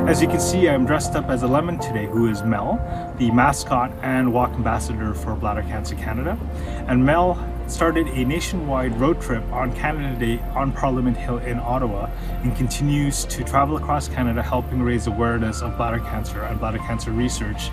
As you can see, I'm dressed up as a lemon today, who is Mel, the mascot and walk ambassador for Bladder Cancer Canada. And Mel started a nationwide road trip on Canada Day on Parliament Hill in Ottawa and continues to travel across Canada helping raise awareness of bladder cancer and bladder cancer research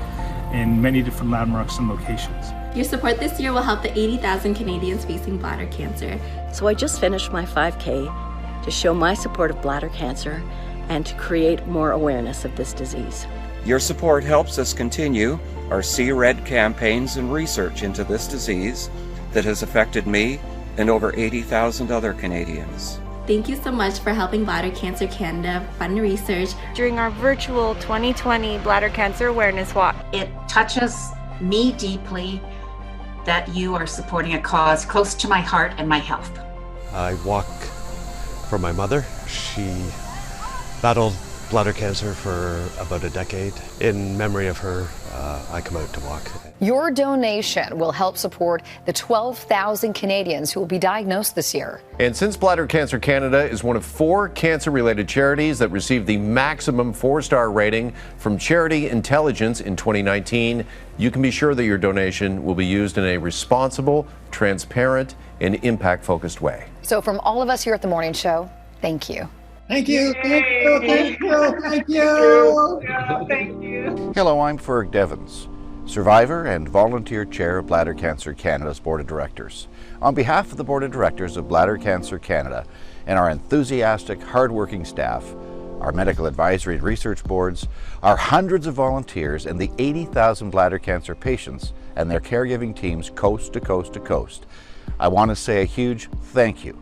in many different landmarks and locations. Your support this year will help the 80,000 Canadians facing bladder cancer. So I just finished my 5K to show my support of bladder cancer and to create more awareness of this disease. Your support helps us continue our See Red campaigns and research into this disease that has affected me and over 80,000 other Canadians. Thank you so much for helping Bladder Cancer Canada fund research during our virtual 2020 Bladder Cancer Awareness Walk. It touches me deeply that you are supporting a cause close to my heart and my health. I walk for my mother. She battled bladder cancer for about a decade. In memory of her, I come out to walk. Your donation will help support the 12,000 Canadians who will be diagnosed this year. And since Bladder Cancer Canada is one of 4 cancer-related charities that received the maximum 4-star rating from Charity Intelligence in 2019, you can be sure that your donation will be used in a responsible, transparent, and impact-focused way. So from all of us here at The Morning Show, thank you. Thank you, thank you, thank you, thank you. Yeah, thank you. Hello, I'm Ferg Devens, survivor and volunteer chair of Bladder Cancer Canada's Board of Directors. On behalf of the Board of Directors of Bladder Cancer Canada and our enthusiastic, hardworking staff, our medical advisory and research boards, our hundreds of volunteers, and the 80,000 bladder cancer patients and their caregiving teams coast to coast to coast, I want to say a huge thank you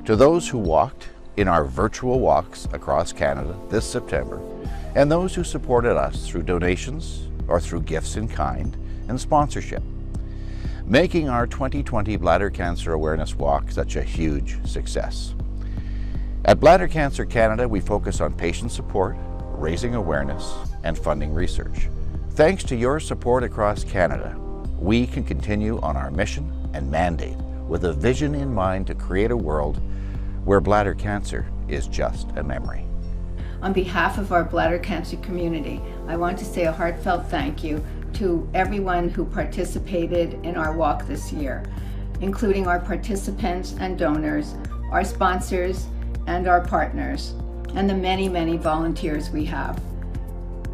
to those who walked in our virtual walks across Canada this September, and those who supported us through donations or through gifts in kind and sponsorship, making our 2020 Bladder Cancer Awareness Walk such a huge success. At Bladder Cancer Canada, we focus on patient support, raising awareness, and funding research. Thanks to your support across Canada, we can continue on our mission and mandate with a vision in mind to create a world where bladder cancer is just a memory. On behalf of our bladder cancer community, I want to say a heartfelt thank you to everyone who participated in our walk this year, including our participants and donors, our sponsors and our partners, and the many, many volunteers we have.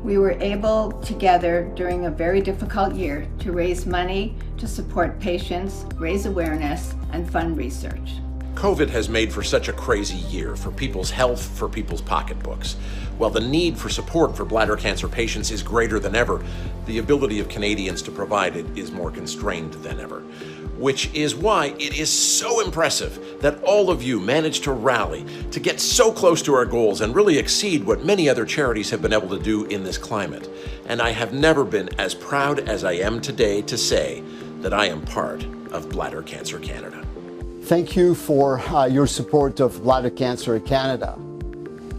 We were able together during a very difficult year to raise money to support patients, raise awareness, and fund research. COVID has made for such a crazy year for people's health, for people's pocketbooks. While the need for support for bladder cancer patients is greater than ever, the ability of Canadians to provide it is more constrained than ever. Which is why it is so impressive that all of you managed to rally to get so close to our goals and really exceed what many other charities have been able to do in this climate. And I have never been as proud as I am today to say that I am part of Bladder Cancer Canada. Thank you for your support of Bladder Cancer Canada.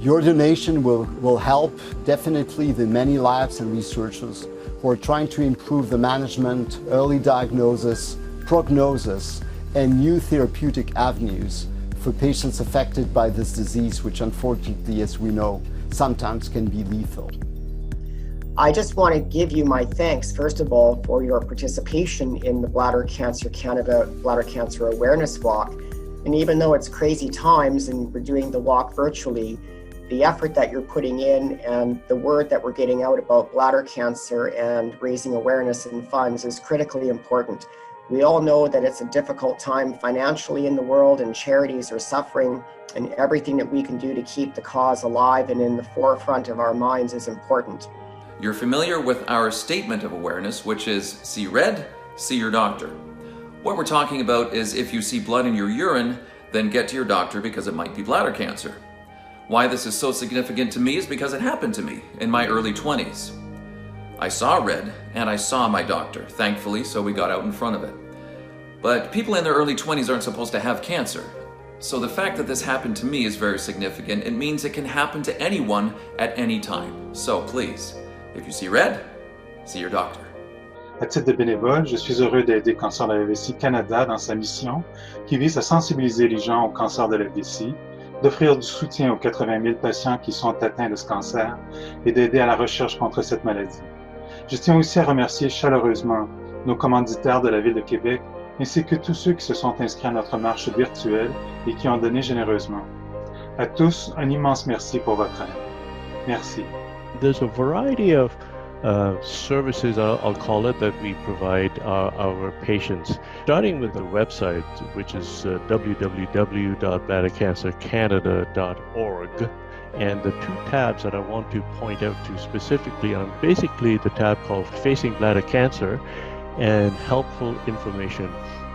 Your donation will help definitely the many labs and researchers who are trying to improve the management, early diagnosis, prognosis, and new therapeutic avenues for patients affected by this disease, which unfortunately, as we know, sometimes can be lethal. I just want to give you my thanks, first of all, for your participation in the Bladder Cancer Canada Bladder Cancer Awareness Walk. And even though it's crazy times and we're doing the walk virtually, the effort that you're putting in and the word that we're getting out about bladder cancer and raising awareness and funds is critically important. We all know that it's a difficult time financially in the world and charities are suffering, and everything that we can do to keep the cause alive and in the forefront of our minds is important. You're familiar with our statement of awareness, which is see red, see your doctor. What we're talking about is if you see blood in your urine, then get to your doctor because it might be bladder cancer. Why this is so significant to me is because it happened to me in my early 20s. I saw red and I saw my doctor, thankfully, so we got out in front of it. But people in their early 20s aren't supposed to have cancer. So the fact that this happened to me is very significant. It means it can happen to anyone at any time. So please, if you see red, see your doctor. À titre de bénévole, je suis heureux d'aider Cancer de la vessie Canada dans sa mission qui vise à sensibiliser les gens au cancer de la vessie d'offrir du soutien aux 80 000 patients qui sont atteints de ce cancer et d'aider à la recherche contre cette maladie. Je tiens aussi à remercier chaleureusement nos commanditaires de la Ville de Québec, ainsi que tous ceux qui se sont inscrits à notre marche virtuelle et qui ont donné généreusement. À tous, un immense merci pour votre aide. Merci. There's a variety of services, I'll call it, that we provide our patients, starting with the website, which is www.bladdercancercanada.org. And the two tabs that I want to point out to specifically are basically the tab called Facing Bladder Cancer and Helpful Information.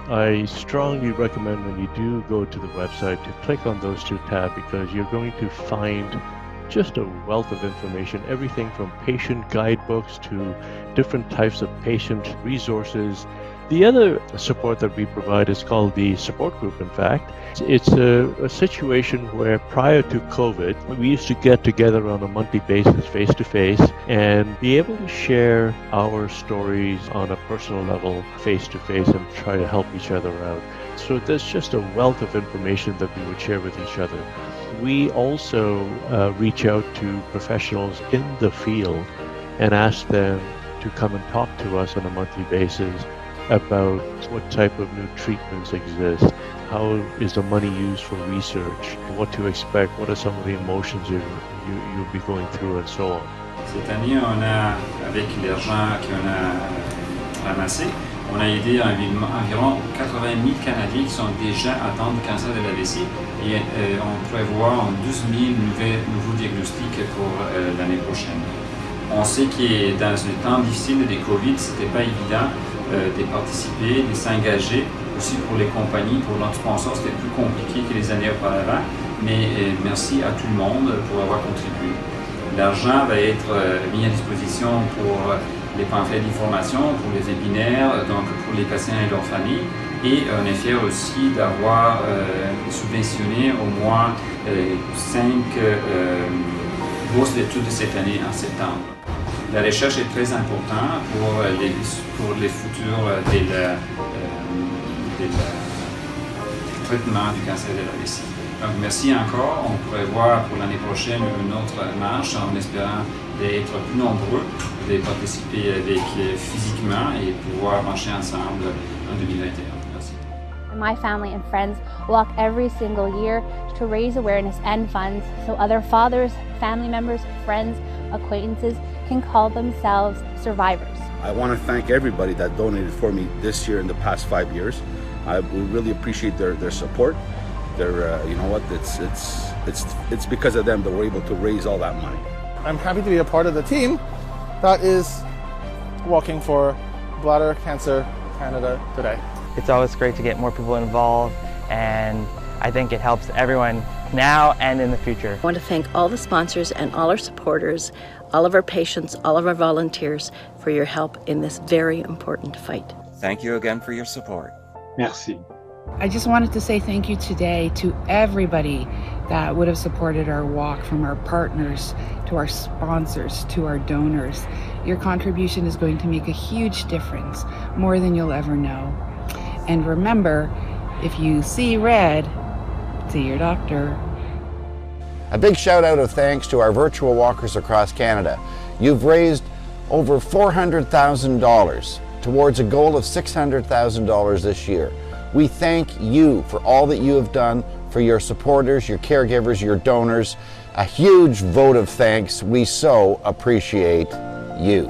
I strongly recommend when you do go to the website to click on those two tabs, because you're going to find just a wealth of information, everything from patient guidebooks to different types of patient resources. The other support that we provide is called the support group, in fact. It's a situation where prior to COVID, we used to get together on a monthly basis, face-to-face, and be able to share our stories on a personal level, face-to-face, and try to help each other out. So there's just a wealth of information that we would share with each other. We also reach out to professionals in the field and ask them to come and talk to us on a monthly basis about what type of new treatments exist, how is the money used for research, what to expect, what are some of the emotions you'll be going through, and so on. Cette année, on a, avec l'argent qu'on a ramassé, on a aidé environ 80 000 Canadiens qui sont déjà atteints du cancer de la vessie, et on prévoit 12 000 nouveaux diagnostics pour l'année prochaine. On sait que dans ce temps difficile de Covid, c'était pas évident de participer, de s'engager. Aussi pour les compagnies, pour notre sponsor, c'était plus compliqué que les années auparavant, mais merci à tout le monde pour avoir contribué. L'argent va être mis à disposition pour les pamphlets d'information, pour les webinaires, donc pour les patients et leurs familles. Et on est fiers aussi d'avoir subventionné au moins 5 bourses d'études cette année en septembre. La recherche est très importante pour les futurs du traitement du cancer de la vessie. Donc merci encore. On pourrait voir pour l'année prochaine une autre marche en espérant d'être plus nombreux, de participer avec physiquement et pouvoir marcher ensemble en 2021. Merci. My family and friends walk every single year to raise awareness and funds so other fathers, family members, friends, acquaintances can call themselves survivors. I want to thank everybody that donated for me this year and the past 5 years. We really appreciate their support. You know what? It's because of them that we're able to raise all that money. I'm happy to be a part of the team that is walking for Bladder Cancer Canada today. It's always great to get more people involved, and I think it helps everyone now and in the future. I want to thank all the sponsors and all our supporters, all of our patients, all of our volunteers for your help in this very important fight. Thank you again for your support. Merci. I just wanted to say thank you today to everybody that would have supported our walk, from our partners to our sponsors to our donors. Your contribution is going to make a huge difference, more than you'll ever know. And remember, if you see red, see your doctor. A big shout out of thanks to our virtual walkers across Canada. You've raised over $400,000 towards a goal of $600,000 this year. We thank you for all that you have done, for your supporters, your caregivers, your donors. A huge vote of thanks. We so appreciate you.